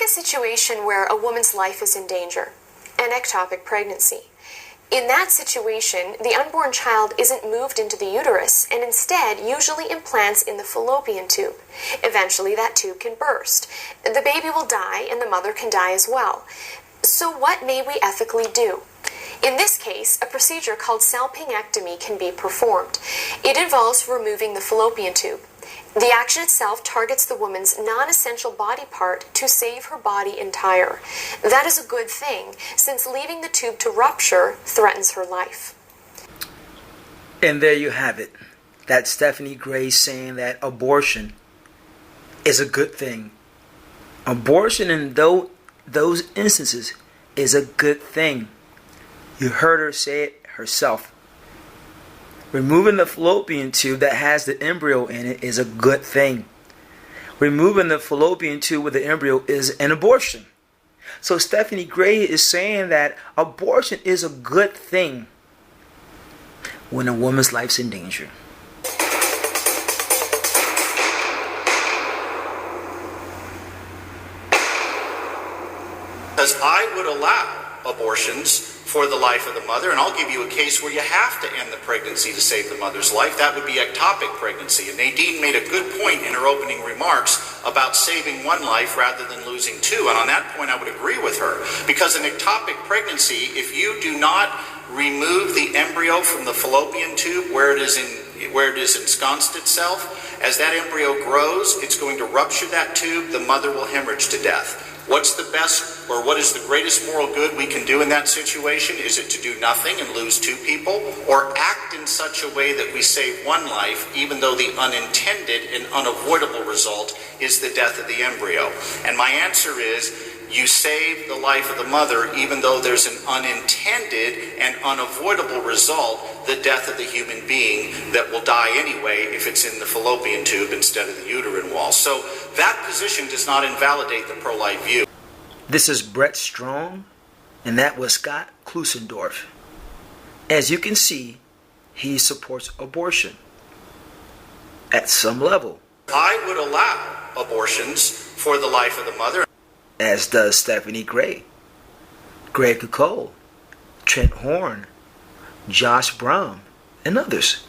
a situation where a woman's life is in danger, an ectopic pregnancy. In that situation, the unborn child isn't moved into the uterus and instead usually implants in the fallopian tube. Eventually, that tube can burst. The baby will die and the mother can die as well. So what may we ethically do? In this case, a procedure called salpingectomy can be performed. It involves removing the fallopian tube. The action itself targets the woman's non-essential body part to save her body entire. That is a good thing, since leaving the tube to rupture threatens her life. And there you have it. That's Stephanie Gray saying that abortion is a good thing. Abortion in those instances is a good thing. You heard her say it herself. Removing the fallopian tube that has the embryo in it is a good thing. Removing the fallopian tube with the embryo is an abortion. So Stephanie Gray is saying that abortion is a good thing when a woman's life's in danger. Because I would allow abortions for the life of the mother, and I'll give you a case where you have to end the pregnancy to save the mother's life. That would be ectopic pregnancy. And Nadine made a good point in her opening remarks about saving one life rather than losing two. And on that point, I would agree with her. Because an ectopic pregnancy, if you do not remove the embryo from the fallopian tube where it is ensconced itself, as that embryo grows, it's going to rupture that tube. The mother will hemorrhage to death. What's the best, or what is the greatest moral good we can do in that situation? Is it to do nothing and lose two people, or act in such a way that we save one life, even though the unintended and unavoidable result is the death of the embryo? And my answer is, you save the life of the mother, even though there's an unintended and unavoidable result, the death of the human being that will die anyway if it's in the fallopian tube instead of the uterine wall. So that position does not invalidate the pro-life view. This is Brett Strong, and that was Schott Klusendorf. As you can see, he supports abortion at some level. I would allow abortions for the life of the mother. As does Stephanie Gray, Greg Cole, Trent Horn, Josh Brown, and others.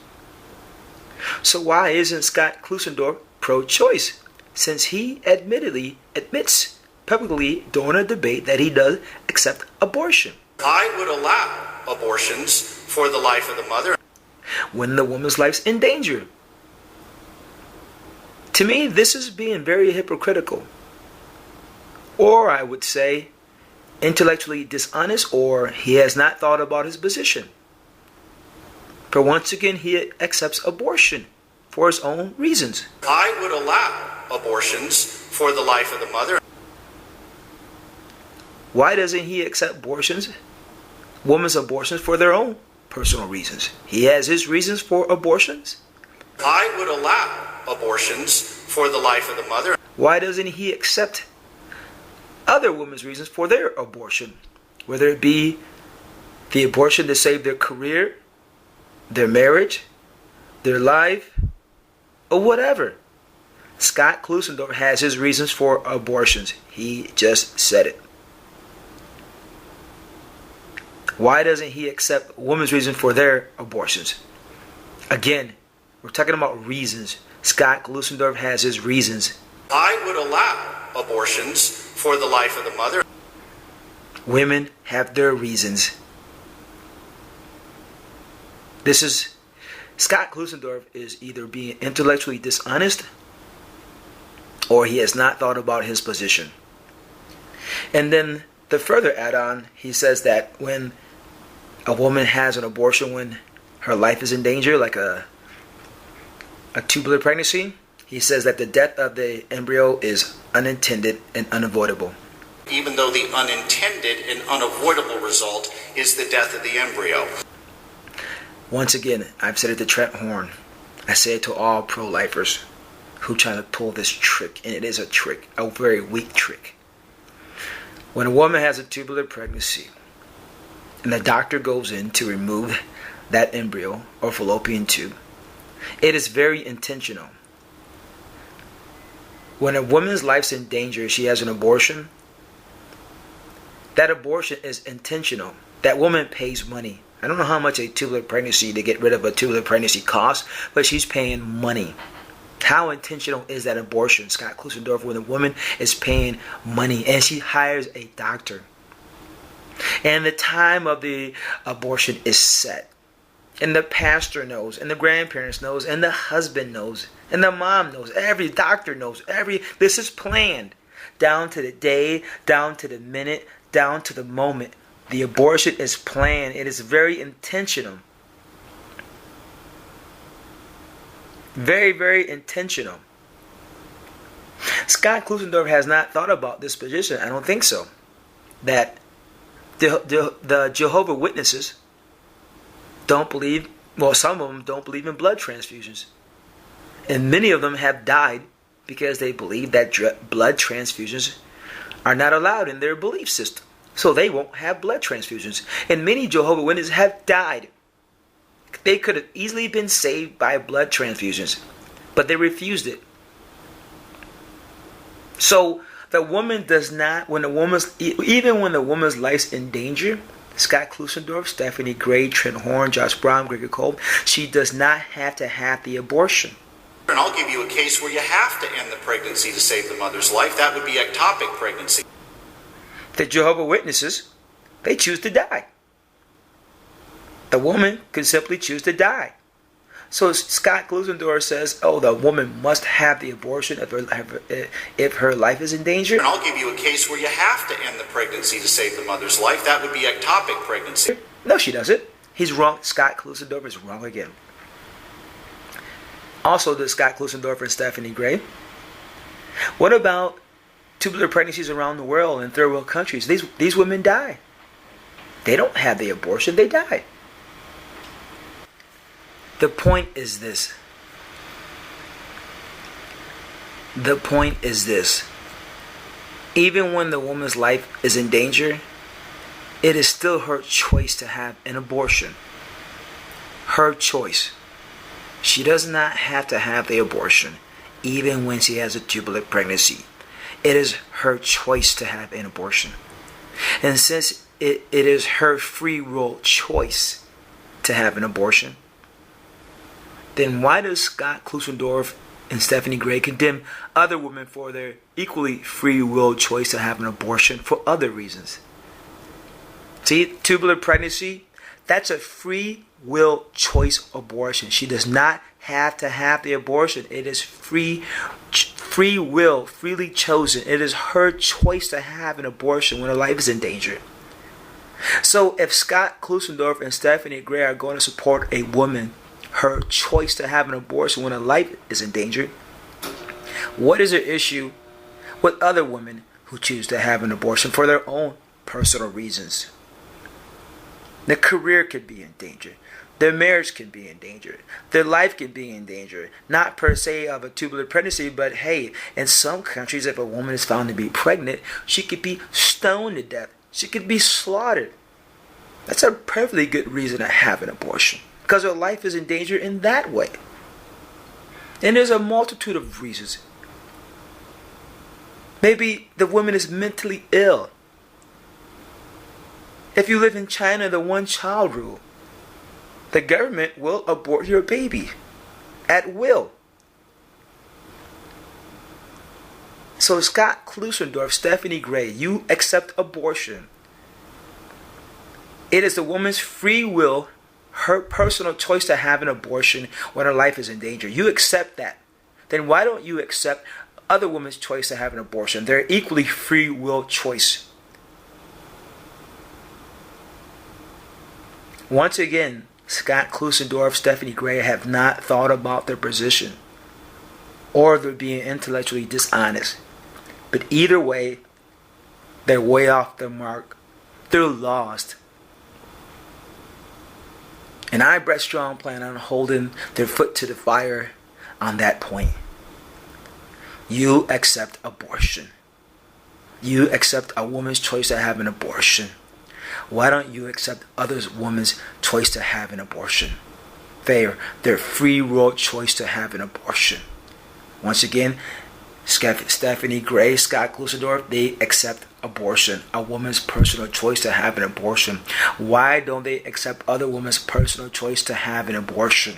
So why isn't Schott Klusendorf pro-choice, since he admits publicly during a debate that he does accept abortion? I would allow abortions for the life of the mother when the woman's life's in danger. To me, this is being very hypocritical. Or I would say intellectually dishonest, or he has not thought about his position. For once again, he accepts abortion for his own reasons. I would allow abortions for the life of the mother. Why doesn't he accept abortions, women's abortions, for their own personal reasons? He has his reasons for abortions. I would allow abortions for the life of the mother. Why doesn't he accept other women's reasons for their abortion, whether it be the abortion to save their career, their marriage, their life, or whatever? Schott Klusendorf has his reasons for abortions. He just said it. Why doesn't he accept women's reasons for their abortions? Again, we're talking about reasons. Schott Klusendorf has his reasons. I would allow abortions for the life of the mother. Women have their reasons. This is Schott Klusendorf is either being intellectually dishonest, or he has not thought about his position. And then the further add-on, he says that when a woman has an abortion when her life is in danger, like a tubular pregnancy, he says that the death of the embryo is unintended and unavoidable. Even though the unintended and unavoidable result is the death of the embryo. Once again, I've said it to Trent Horn. I say it to all pro-lifers who try to pull this trick, and it is a trick, a very weak trick. When a woman has a tubular pregnancy, and the doctor goes in to remove that embryo or fallopian tube, it is very intentional. When a woman's life's in danger, she has an abortion, That abortion is intentional. That woman pays money. I don't know how much a tubular pregnancy, to get rid of a tubular pregnancy, costs, but she's paying money. How intentional is that abortion, Schott Klusendorf, when a woman is paying money and she hires a doctor? And the time of the abortion is set. And the pastor knows, and the grandparents knows, and the husband knows, and the mom knows, every doctor knows, this is planned. Down to the day, down to the minute, down to the moment. The abortion is planned. It is very intentional. Very, very intentional. Schott Klusendorf has not thought about this position. I don't think so. That the Jehovah Witnesses don't believe, well, some of them don't believe in blood transfusions. And many of them have died because they believe that blood transfusions are not allowed in their belief system. So they won't have blood transfusions. And many Jehovah Witnesses have died. They could have easily been saved by blood transfusions, but they refused it. So the woman does not, even when the woman's life's in danger, Schott Klusendorf, Stephanie Gray, Trent Horn, Josh Brown, Gregory Kolb, she does not have to have the abortion. And I'll give you a case where you have to end the pregnancy to save the mother's life. That would be ectopic pregnancy. The Jehovah Witnesses, they choose to die. The woman can simply choose to die. So Schott Klusendorf says, oh, the woman must have the abortion if her life is in danger. And I'll give you a case where you have to end the pregnancy to save the mother's life. That would be ectopic pregnancy. No, she doesn't. He's wrong. Schott Klusendorf is wrong again. Also, the Schott Klusendorf and Stephanie Gray. What about tubular pregnancies around the world in third world countries? These women die. They don't have the abortion. They die. The point is this. The point is this. Even when the woman's life is in danger, it is still her choice to have an abortion. Her choice. She does not have to have the abortion, even when she has a tubular pregnancy. It is her choice to have an abortion. And since it is her free will choice to have an abortion, then why does Schott Klusendorf and Stephanie Gray condemn other women for their equally free will choice to have an abortion for other reasons? See, tubular pregnancy, that's a free will choice abortion. She does not have to have the abortion. It is free will, freely chosen. It is her choice to have an abortion when her life is in danger. So if Schott Klusendorf and Stephanie Gray are going to support a woman, her choice to have an abortion when her life is in danger, what is their issue with other women who choose to have an abortion for their own personal reasons? Their career could be in danger. Their marriage can be in danger. Their life can be in danger. Not per se of a tubular pregnancy, but hey, in some countries, if a woman is found to be pregnant, she could be stoned to death. She could be slaughtered. That's a perfectly good reason to have an abortion, because her life is in danger in that way. And there's a multitude of reasons. Maybe the woman is mentally ill. If you live in China, the one-child rule, the government will abort your baby at will. So Schott Klusendorf, Stephanie Gray, you accept abortion. It is the woman's free will, her personal choice to have an abortion when her life is in danger. You accept that. Then why don't you accept other women's choice to have an abortion? They're equally free will choice. Once again, Schott Klusendorf, Stephanie Gray have not thought about their position, or they're being intellectually dishonest. But either way, they're way off the mark. They're lost. And I, Brett Strong, plan on holding their foot to the fire on that point. You accept abortion. You accept a woman's choice to have an abortion. Why don't you accept other women's choice to have an abortion? Their free will choice to have an abortion. Once again, Stephanie Gray, Scott Klusendorf, they accept abortion, a woman's personal choice to have an abortion. Why don't they accept other women's personal choice to have an abortion?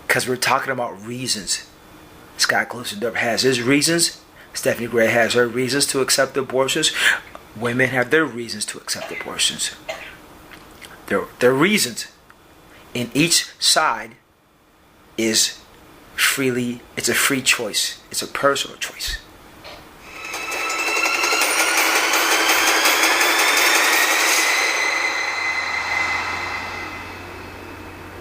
Because we're talking about reasons. Scott Klusendorf has his reasons. Stephanie Gray has her reasons to accept abortions. Women have their reasons to accept abortions. Their reasons. And each side is freely, it's a free choice. It's a personal choice.